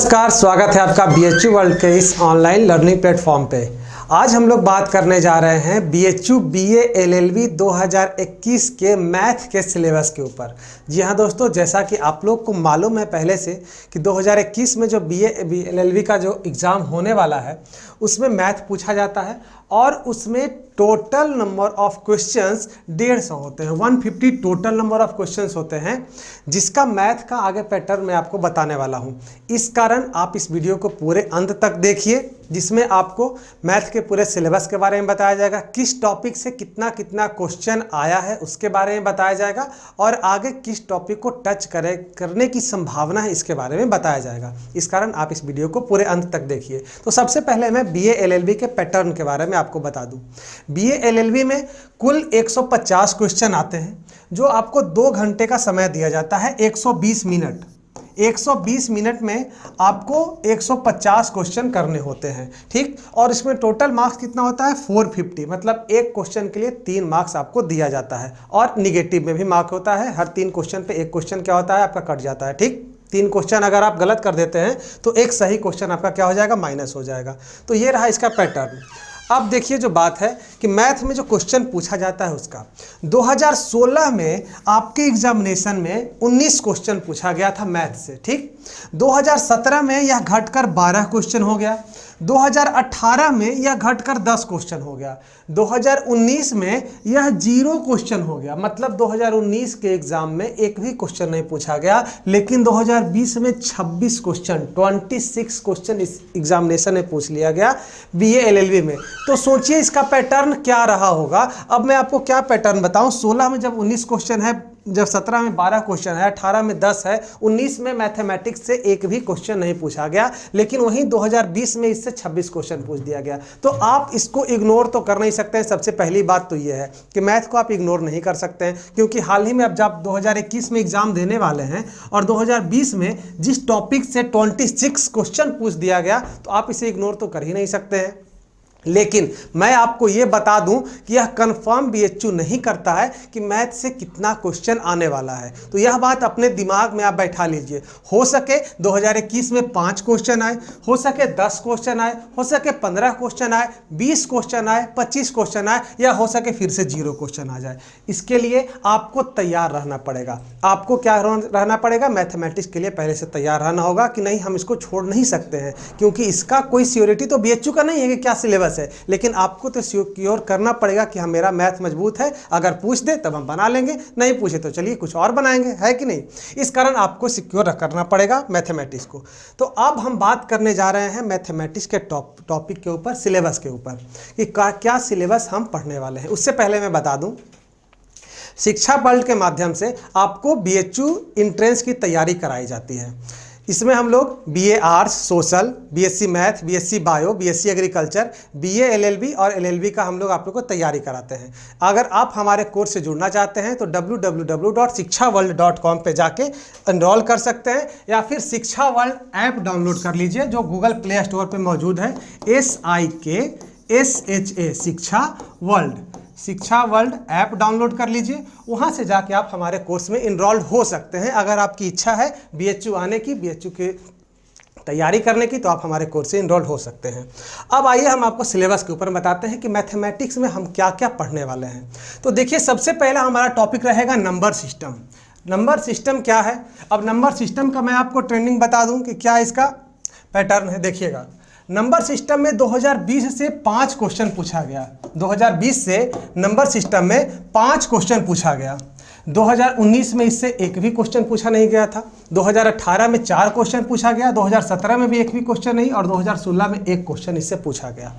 नमस्कार, स्वागत है आपका बीएचयू वर्ल्ड के इस ऑनलाइन लर्निंग प्लेटफॉर्म पे। आज हम लोग बात करने जा रहे हैं बीएचयू बीए एलएलबी 2021 के मैथ के सिलेबस के ऊपर। जी हाँ दोस्तों, जैसा कि आप लोग को मालूम है पहले से कि 2021 में जो बीए एलएलबी का जो एग्ज़ाम होने वाला है उसमें मैथ पूछा जाता है और उसमें टोटल नंबर ऑफ क्वेश्चंस 150 होते हैं। 150 टोटल नंबर ऑफ क्वेश्चंस होते हैं, जिसका मैथ का आगे पैटर्न मैं आपको बताने वाला हूं। इस कारण आप इस वीडियो को पूरे अंत तक देखिए, जिसमें आपको मैथ के पूरे सिलेबस के बारे में बताया जाएगा, किस टॉपिक से कितना कितना क्वेश्चन आया है उसके बारे में बताया जाएगा और आगे किस टॉपिक को टच करने की संभावना है इसके बारे में बताया जाएगा। इस कारण आप इस वीडियो को पूरे अंत तक देखिए। तो सबसे पहले मैं बीए एलएलबी के पैटर्न के बारे में आपको बता दूं। बीए एलएलबी में कुल 150 क्वेश्चन आते हैं, जो आपको 2 घंटे का समय दिया जाता है। 120 मिनट 120 मिनट में आपको 150 क्वेश्चन करने होते हैं, ठीक। और इसमें टोटल मार्क्स कितना होता है 450, मतलब एक क्वेश्चन के लिए 3 मार्क्स आपको दिया जाता है और निगेटिव में भी मार्क होता है। हर 3 क्वेश्चन पे एक क्वेश्चन क्या होता है आपका कट जाता है, ठीक। 3 क्वेश्चन अगर आप गलत कर देते हैं तो एक सही क्वेश्चन आपका क्या हो जाएगा, माइनस हो जाएगा। तो ये रहा इसका पैटर्न। अब देखिए, जो बात है कि मैथ में जो क्वेश्चन पूछा जाता है उसका 2016 में आपके एग्जामिनेशन में 19 क्वेश्चन पूछा गया था मैथ से, ठीक। 2017 में यह घटकर 12 क्वेश्चन हो गया। 2018 में यह घटकर 10 क्वेश्चन हो गया। 2019 में यह 0 क्वेश्चन हो गया, मतलब 2019 के एग्जाम में एक भी क्वेश्चन नहीं पूछा गया। लेकिन 2020 में 26 क्वेश्चन 26 क्वेश्चन इस एग्जामिनेशन में पूछ लिया गया बीए एलएलबी में। तो सोचिए इसका पैटर्न क्या रहा होगा। अब मैं आपको क्या पैटर्न बताऊं। 16 में जब 19 क्वेश्चन है, जब 17 में 12 क्वेश्चन है, 18 में 10 है, 19 में मैथमेटिक्स से एक भी क्वेश्चन नहीं पूछा गया, लेकिन वहीं 2020 में इससे 26 क्वेश्चन पूछ दिया गया। तो आप इसको इग्नोर तो कर नहीं सकते हैं। सबसे पहली बात तो ये है कि मैथ को आप इग्नोर नहीं कर सकते हैं, क्योंकि हाल ही में अब जब 2021 में एग्जाम देने वाले हैं और 2020 में जिस टॉपिक से 26 क्वेश्चन पूछ दिया गया, तो आप इसे इग्नोर तो कर ही नहीं सकते हैं। लेकिन मैं आपको यह बता दूं कि यह कंफर्म बीएचयू नहीं करता है कि मैथ से कितना क्वेश्चन आने वाला है। तो यह बात अपने दिमाग में आप बैठा लीजिए। हो सके 2021 में 5 क्वेश्चन आए, हो सके 10 क्वेश्चन आए, हो सके 15 क्वेश्चन आए, 20 क्वेश्चन आए, 25 क्वेश्चन आए, या हो सके फिर से 0 क्वेश्चन आ जाए। इसके लिए आपको तैयार रहना पड़ेगा। आपको क्या रहना पड़ेगा, मैथमेटिक्स के लिए पहले से तैयार रहना होगा कि नहीं, हम इसको छोड़ नहीं सकते हैं, क्योंकि इसका कोई सियोरिटी तो बीएचयू का नहीं है कि क्या सिलेबस है। लेकिन आपको तो सिक्योर करना पड़ेगा कि हाँ मेरा मैथ मजबूत है, अगर पूछ दे तब हम बना लेंगे, नहीं पूछे तो चलिए कुछ और बनाएंगे, है कि नहीं। इस कारण आपको सिक्योर करना पड़ेगा मैथमेटिक्स को। तो अब हम बात करने जा रहे हैं मैथमेटिक्स के टॉपिक के ऊपर, सिलेबस के ऊपर, कि क्या सिलेबस हम पढ़ने वाले हैं। उससे पहले मैं बता दूं, शिक्षा वर्ल्ड के माध्यम से आपको बीएचयू एंट्रेंस की तैयारी कराई जाती है। इसमें हम लोग BA arts, social, BSc math, BSc bio, BSc agriculture, BA LLB और एलएलबी का हम लोग आप लोग को तैयारी कराते हैं। अगर आप हमारे कोर्स से जुड़ना चाहते हैं तो www.shikshaworld.com पे जाके एनरोल कर सकते हैं, या फिर शिक्षा वर्ल्ड ऐप डाउनलोड कर लीजिए, जो गूगल प्ले स्टोर पे मौजूद है। SIKSHA शिक्षा वर्ल्ड ऐप डाउनलोड कर लीजिए। वहाँ से जाके आप हमारे कोर्स में इनरोल्ड हो सकते हैं। अगर आपकी इच्छा है बीएचयू आने की, बीएचयू की तैयारी करने की, तो आप हमारे कोर्स से इनरोल्ड हो सकते हैं। अब आइए हम आपको सिलेबस के ऊपर बताते हैं कि मैथमेटिक्स में हम क्या क्या पढ़ने वाले हैं। तो देखिए, सबसे पहला हमारा टॉपिक रहेगा नंबर सिस्टम। नंबर सिस्टम क्या है। अब नंबर सिस्टम का मैं आपको ट्रेंडिंग बता दूं कि क्या इसका पैटर्न है। देखिएगा, नंबर सिस्टम में 2020 से 5 क्वेश्चन पूछा गया। 2020 से नंबर सिस्टम में 5 क्वेश्चन पूछा गया। 2019 में इससे एक भी क्वेश्चन पूछा नहीं गया था। 2018 में 4 क्वेश्चन पूछा गया, 2017 में भी एक भी क्वेश्चन नहीं, और 2016 में एक क्वेश्चन इससे पूछा गया।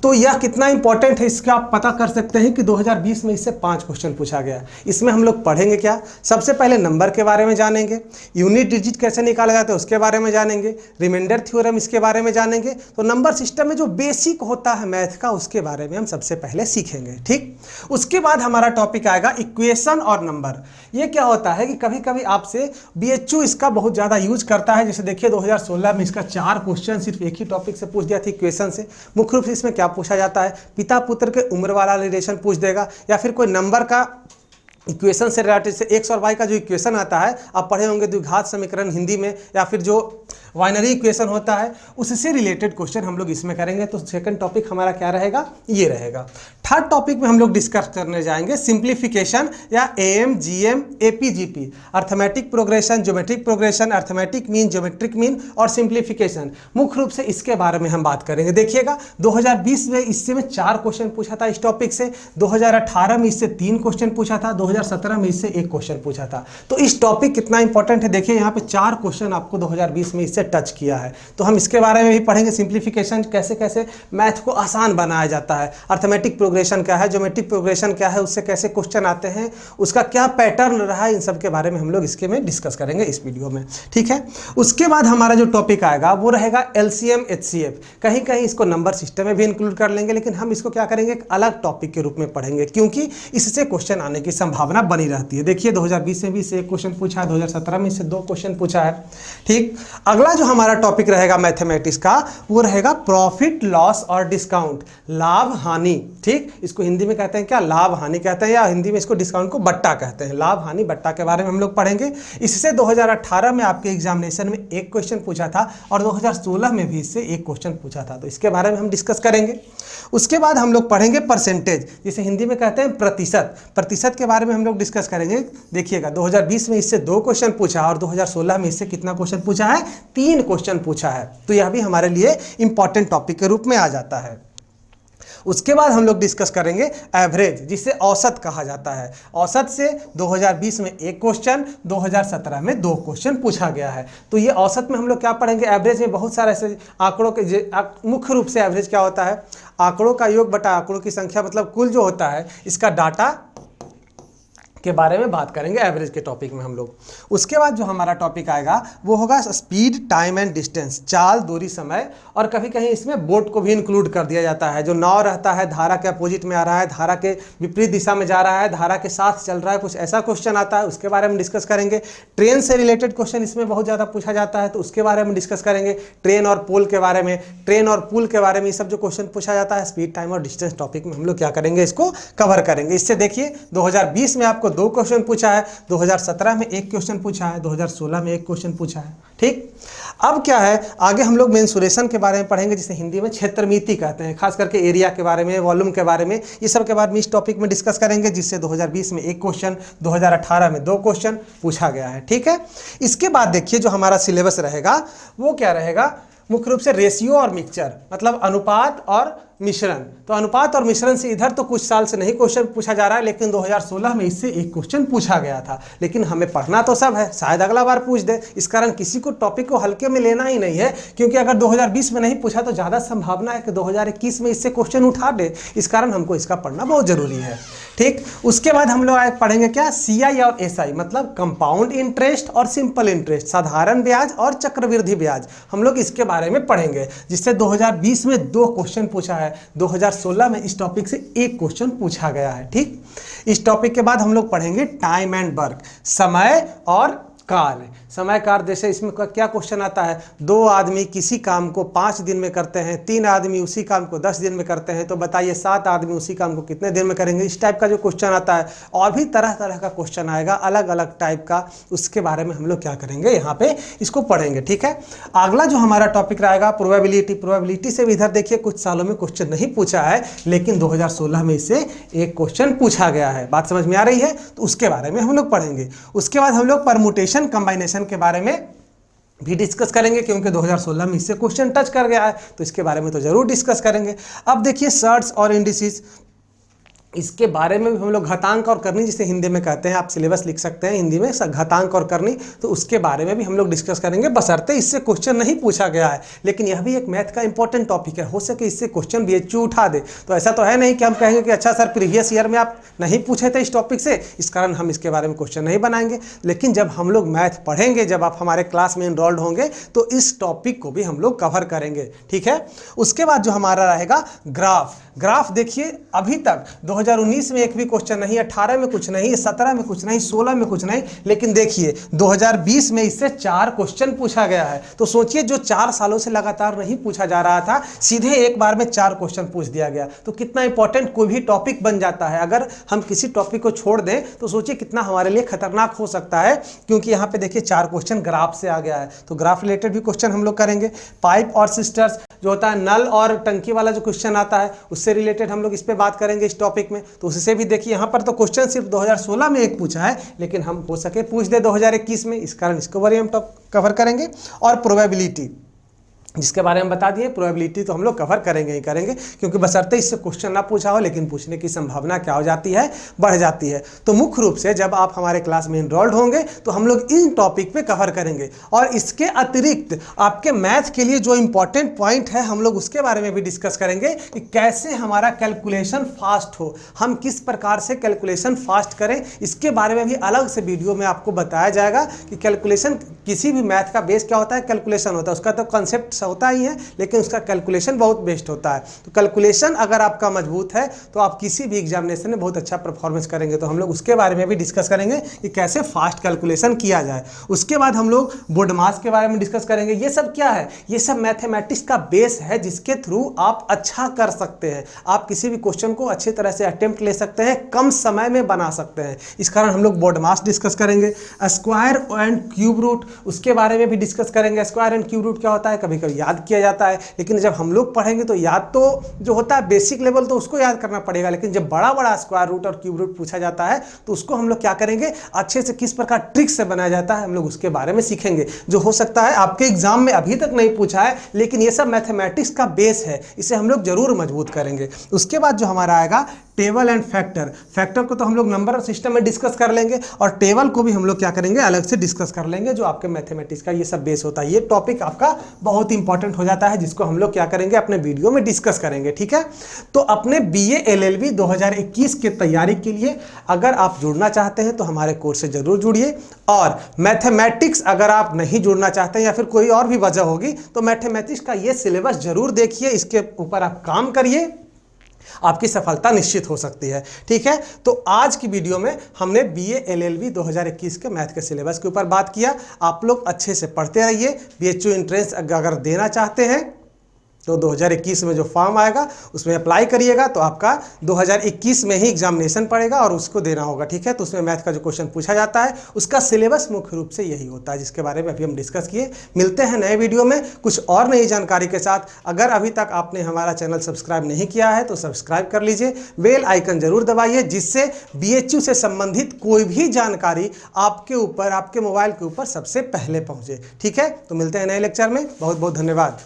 तो यह कितना इंपॉर्टेंट है इसका आप पता कर सकते हैं कि 2020 में इससे 5 क्वेश्चन पूछा गया। इसमें हम लोग पढ़ेंगे क्या, सबसे पहले नंबर के बारे में जानेंगे, यूनिट डिजिट कैसे निकाले जाते हैं उसके बारे में जानेंगे, रिमाइंडर थ्योरम इसके बारे में जानेंगे। तो नंबर सिस्टम में जो बेसिक होता है मैथ का, उसके बारे में हम सबसे पहले सीखेंगे, ठीक। उसके बाद हमारा टॉपिक आएगा इक्वेशन और नंबर। ये क्या होता है कि कभी कभी आपसे बीएचयू इसका बहुत ज़्यादा यूज करता है। जैसे देखिए 2016 में इसका 4 क्वेश्चन सिर्फ एक ही टॉपिक से पूछ दिया था, इक्वेशन से। मुख्य रूप से इसमें क्या पूछा जाता है, पिता पुत्र के उम्र वाला रिलेशन पूछ देगा, या फिर कोई नंबर का इक्वेशन से रिलेटेड से एक्स और वाई का जो इक्वेशन आता है, आप पढ़े होंगे द्विघात समीकरण हिंदी में, या फिर जो बाइनरी इक्वेशन होता है उससे रिलेटेड क्वेश्चन हम लोग इसमें करेंगे। तो सेकंड टॉपिक हमारा क्या रहेगा, ये रहेगा। थर्ड टॉपिक में हम लोग डिस्कस करने जाएंगे सिंप्लीफिकेशन या am GM AP GP, arithmetic progression, geometric progression, arithmetic mean, geometric mean और सिंप्लीफिकेशन। मुख्य रूप से इसके बारे में हम बात करेंगे। देखिएगा 2020 में इससे में 4 क्वेश्चन पूछा था इस टॉपिक से, 2018 में इससे 3 क्वेश्चन पूछा था, 2017 में इससे 1 क्वेश्चन पूछा था। तो इस टॉपिक कितना इंपॉर्टेंट है देखिए, यहाँ पे 4 क्वेश्चन आपको 2020 में इससे टच किया है। तो हम इसके बारे में भी पढ़ेंगे, सिंप्लीफिकेशन कैसे कैसे मैथ को आसान बनाया जाता है, अर्थमेटिक प्रोग्रेशन क्या है, ज्योमेट्रिक प्रोग्रेशन क्या है, उससे कैसे क्वेश्चन आते हैं, उसका क्या पैटर्न रहा है, इन सब के बारे में हम लोग इसके में डिस्कस करेंगे इस वीडियो में, ठीक है। उसके बाद हमारा जो टॉपिक आएगा वो रहेगा एलसीएम एचसीएफ। कहीं कहीं इसको नंबर सिस्टम में भी इंक्लूड कर लेंगे, लेकिन हम इसको क्या करेंगे, एक अलग टॉपिक के रूप में पढ़ेंगे, क्योंकि इससे क्वेश्चन आने की संभावना बनी रहती है। देखिए 2020 में भी इससे 1 क्वेश्चन पूछा है, 2017 में इससे 2 क्वेश्चन पूछा है, ठीक। अगला जो हमारा टॉपिक रहेगा मैथमेटिक्स का वो रहेगा प्रॉफिट लॉस और डिस्काउंट, लाभ हानि, ठीक। इसको हिंदी में कहते हैं क्या, लाभ हानि कहते हैं, या हिंदी में इसको डिस्काउंट को बट्टा कहते हैं। लाभ हानि बट्टा के बारे में हम लोग पढ़ेंगे। इससे 2018 में आपके एग्जामिनेशन में 1 क्वेश्चन पूछा था और 2016 में भी इससे 1 क्वेश्चन पूछा था, तो इसके बारे में हम डिस्कस करेंगे। उसके बाद हम लोग पढ़ेंगे परसेंटेज, जिसे हिंदी में कहते हैं प्रतिशत। प्रतिशत के बारे में हम लोग डिस्कस करेंगे। देखिएगा 2020 में इससे 2 क्वेश्चन पूछा और 2016 में इससे कितना क्वेश्चन पूछा है, 3 क्वेश्चन पूछा है। तो यह भी हमारे लिए इंपॉर्टेंट टॉपिक के रूप में आ जाता है। उसके बाद हम लोग डिस्कस करेंगे एवरेज, जिसे औसत कहा जाता है। औसत से 2020 में 1 क्वेश्चन, 2017 में 2 क्वेश्चन पूछा गया है। तो ये औसत में हम लोग क्या पढ़ेंगे, एवरेज में बहुत सारे ऐसे आंकड़ों के, मुख्य रूप से एवरेज क्या होता है, आंकड़ों का योग बटा आंकड़ों की संख्या, मतलब कुल जो होता है इसका डाटा के बारे में बात करेंगे एवरेज के टॉपिक में हम लोग। उसके बाद जो हमारा टॉपिक आएगा वो होगा स्पीड, टाइम एंड डिस्टेंस, चाल, दूरी, समय, और कभी कहीं इसमें बोट को भी इंक्लूड कर दिया जाता है। जो नाव रहता है, धारा के अपोजिट में आ रहा है, धारा के विपरीत दिशा में जा रहा है, धारा के साथ चल रहा है, कुछ ऐसा क्वेश्चन आता है, उसके बारे में डिस्कस करेंगे। ट्रेन से रिलेटेड क्वेश्चन इसमें बहुत ज़्यादा पूछा जाता है, तो उसके बारे में डिस्कस करेंगे। ट्रेन और पोल के बारे में, ट्रेन और पुल के बारे में, ये सब जो क्वेश्चन पूछा जाता है स्पीड, टाइम और डिस्टेंस टॉपिक में हम लोग क्या करेंगे, इसको कवर करेंगे। इससे देखिए 2020 में आपको 2 क्वेश्चन पूछा है, 2017 में 1 क्वेश्चन पूछा है, 2016 में 1 क्वेश्चन पूछा है, ठीक। अब क्या है, आगे हम लोग मेंसुरेशन के बारे में पढ़ेंगे, जिसे हिंदी में क्षेत्रमिति कहते हैं। खास करके एरिया के बारे में, वॉल्यूम के बारे में, ये सब के बारे में इस टॉपिक में डिस्कस करेंगे, जिससे 2020 में 1 क्वेश्चन, 2018 में 2 क्वेश्चन पूछा गया है, ठीक है। इसके बाद देखिए जो हमारा सिलेबस रहेगा वो क्या रहेगा, मुख्य रूप से रेशियो और मिक्सचर, मतलब अनुपात और मिश्रण। तो अनुपात और मिश्रण से इधर तो कुछ साल से नहीं क्वेश्चन पूछा जा रहा है, लेकिन 2016 में इससे 1 क्वेश्चन पूछा गया था। लेकिन हमें पढ़ना तो सब है, शायद अगला बार पूछ दे, इस कारण किसी को टॉपिक को हल्के में लेना ही नहीं है, क्योंकि अगर 2020 में नहीं पूछा तो ज़्यादा संभावना है कि 2021 में इससे क्वेश्चन उठा दे। इस कारण हमको इसका पढ़ना बहुत जरूरी है, ठीक। उसके बाद हम लोग पढ़ेंगे क्या, सीआई और एसआई, मतलब कंपाउंड इंटरेस्ट और सिंपल इंटरेस्ट, साधारण ब्याज और चक्रवृद्धि ब्याज, हम लोग इसके बारे में पढ़ेंगे, जिससे 2020 में 2 क्वेश्चन पूछा है, 2016 में इस टॉपिक से 1 क्वेश्चन पूछा गया है, ठीक। इस टॉपिक के बाद हम लोग पढ़ेंगे टाइम एंड वर्क, समय और कार्य। समय कार्य जैसे इसमें क्या क्वेश्चन आता है, 2 आदमी किसी काम को 5 दिन में करते हैं, 3 आदमी उसी काम को 10 दिन में करते हैं, तो बताइए 7 आदमी उसी काम को कितने दिन में करेंगे। इस टाइप का जो क्वेश्चन आता है, और भी तरह तरह का क्वेश्चन आएगा अलग अलग टाइप का, उसके बारे में हम लोग क्या करेंगे, यहाँ पे इसको पढ़ेंगे, ठीक है। अगला जो हमारा टॉपिक रहेगा प्रोबेबिलिटी। प्रोबेबिलिटी से भी इधर देखिए कुछ सालों में क्वेश्चन नहीं पूछा है, लेकिन 2016 में इससे 1 क्वेश्चन पूछा गया है। बात समझ में आ रही है, तो उसके बारे में हम लोग पढ़ेंगे। उसके बाद हम लोग परमुटेशन कंबाइनेशन के बारे में भी डिस्कस करेंगे, क्योंकि 2016 में इससे क्वेश्चन टच कर गया है, तो इसके बारे में तो जरूर डिस्कस करेंगे। अब देखिए सर्ट्स और इंडिसेस, इसके बारे में भी हम लोग घातांक और करनी, जिसे हिंदी में कहते हैं, आप सिलेबस लिख सकते हैं हिंदी में घातांक और करनी, तो उसके बारे में भी हम लोग डिस्कस करेंगे, बशर्ते इससे क्वेश्चन नहीं पूछा गया है। लेकिन यह भी एक मैथ का इंपॉर्टेंट टॉपिक है, हो सके इससे क्वेश्चन बीएचयू उठा दे। तो ऐसा तो है नहीं कि हम कहेंगे कि अच्छा सर प्रीवियस ईयर में आप नहीं पूछे थे इस टॉपिक से, इस कारण हम इसके बारे में क्वेश्चन नहीं बनाएंगे। लेकिन जब हम लोग मैथ पढ़ेंगे, जब आप हमारे क्लास में इनरोल्ड होंगे, तो इस टॉपिक को भी हम लोग कवर करेंगे, ठीक है। उसके बाद जो हमारा रहेगा ग्राफ। ग्राफ देखिए अभी तक 2019 में एक भी क्वेश्चन नहीं, 18 में कुछ नहीं, 17 में कुछ नहीं, 16 में कुछ नहीं, लेकिन देखिए 2020 में इससे 4 क्वेश्चन पूछा गया है। तो सोचिए जो 4 सालों से लगातार नहीं पूछा जा रहा था, सीधे एक बार में 4 क्वेश्चन पूछ दिया गया। तो कितना इंपॉर्टेंट कोई भी टॉपिक बन जाता है। अगर हम किसी टॉपिक को छोड़ दें तो सोचिए कितना हमारे लिए खतरनाक हो सकता है, क्योंकि यहाँ पे देखिए 4 क्वेश्चन ग्राफ से आ गया है। तो ग्राफ रिलेटेड भी क्वेश्चन हम लोग करेंगे। पाइप और सिस्टर्स जो होता है, नल और टंकी वाला जो क्वेश्चन आता है, उससे रिलेटेड हम लोग इस पे बात करेंगे इस टॉपिक में। तो उससे भी देखिए यहाँ पर तो क्वेश्चन सिर्फ 2016 में एक पूछा है, लेकिन हम हो सके पूछ दे 2021 में, इस कारण इसको बारे में हम कवर करेंगे। और प्रोबेबिलिटी जिसके बारे में बता दिए, प्रोबेबिलिटी तो हम लोग कवर करेंगे ही करेंगे, क्योंकि बशर्ते इससे क्वेश्चन ना पूछा हो, लेकिन पूछने की संभावना क्या हो जाती है, बढ़ जाती है। तो मुख्य रूप से जब आप हमारे क्लास में इनरोल्ड होंगे तो हम लोग इन टॉपिक पे कवर करेंगे। और इसके अतिरिक्त आपके मैथ के लिए जो इंपॉर्टेंट पॉइंट है, हम लोग उसके बारे में भी डिस्कस करेंगे कि कैसे हमारा कैलकुलेशन फास्ट हो, हम किस प्रकार से कैलकुलेशन फास्ट करें। इसके बारे में भी अलग से वीडियो में आपको बताया जाएगा कि कैलकुलेशन, किसी भी मैथ का बेस क्या होता है, कैलकुलेशन होता है। उसका तो कॉन्सेप्ट होता ही है, लेकिन उसका कैलकुलेशन बहुत बेस्ट होता है। तो कैलकुलेशन अगर आपका मजबूत है तो आप किसी भी एग्जामिनेशन में बहुत अच्छा परफॉर्मेंस करेंगे। तो हम लोग उसके बारे में भी डिस्कस करेंगे कि कैसे फास्ट कैलकुलेशन किया जाए। उसके बाद हम लोग बोर्ड मास के बारे में डिस्कस करेंगे। ये सब क्या है, ये सब मैथमेटिक्स का बेस है, जिसके थ्रू आप अच्छा कर सकते हैं। आप किसी भी क्वेश्चन को अच्छी तरह से अटेम्प्ट ले सकते हैं, कम समय में बना सकते हैं। इस कारण हम लोग बोर्ड मास डिस्कस करेंगे। स्क्वायर एंड क्यूब रूट, उसके बारे में भी डिस्कस करेंगे। स्क्वायर एंड क्यूब रूट क्या होता है, कभी कभी याद किया जाता है, लेकिन जब हम लोग पढ़ेंगे तो याद तो जो होता है बेसिक लेवल, तो उसको याद करना पड़ेगा। लेकिन जब बड़ा बड़ा स्क्वायर रूट और क्यूब रूट पूछा जाता है तो उसको हम लोग क्या करेंगे, अच्छे से किस प्रकार ट्रिक से बनाया जाता है, हम लोग उसके बारे में सीखेंगे। जो हो सकता है आपके एग्जाम में अभी तक नहीं पूछा है, लेकिन ये सब मैथमेटिक्स का बेस है, इसे हम लोग जरूर मजबूत करेंगे। उसके बाद जो हमारा आएगा टेबल एंड फैक्टर। फैक्टर को तो हम लोग नंबर और सिस्टम में डिस्कस कर लेंगे, और टेबल को भी हम लोग क्या करेंगे, अलग से डिस्कस कर लेंगे, जो आपके मैथमेटिक्स का ये सब बेस होता है। ये टॉपिक आपका बहुत इंपॉर्टेंट हो जाता है, जिसको हम लोग क्या करेंगे, अपने वीडियो में डिस्कस करेंगे। ठीक है, तो अपने BA LLB 2021 की तैयारी के लिए अगर आप जुड़ना चाहते हैं तो हमारे कोर्स से जरूर जुड़िए। और मैथमेटिक्स अगर आप नहीं जुड़ना चाहते हैं या फिर कोई और भी वजह होगी, तो मैथमेटिक्स का ये सिलेबस जरूर देखिए, इसके ऊपर आप काम करिए, आपकी सफलता निश्चित हो सकती है। ठीक है, तो आज की वीडियो में हमने BA LLB 2021 के मैथ के सिलेबस के ऊपर बात किया। आप लोग अच्छे से पढ़ते रहिए। BHU एंट्रेंस अगर देना चाहते हैं तो 2021 में जो फॉर्म आएगा उसमें अप्लाई करिएगा, तो आपका 2021 में ही एग्जामिनेशन पड़ेगा और उसको देना होगा। ठीक है, तो उसमें मैथ का जो क्वेश्चन पूछा जाता है उसका सिलेबस मुख्य रूप से यही होता है, जिसके बारे में अभी हम डिस्कस किए। मिलते हैं नए वीडियो में कुछ और नई जानकारी के साथ। अगर अभी तक आपने हमारा चैनल सब्सक्राइब नहीं किया है तो सब्सक्राइब कर लीजिए, बेल आइकन जरूर दबाइए, जिससे BHU से संबंधित कोई भी जानकारी आपके ऊपर, आपके मोबाइल के ऊपर सबसे पहले पहुँचे। ठीक है, तो मिलते हैं नए लेक्चर में। बहुत बहुत धन्यवाद।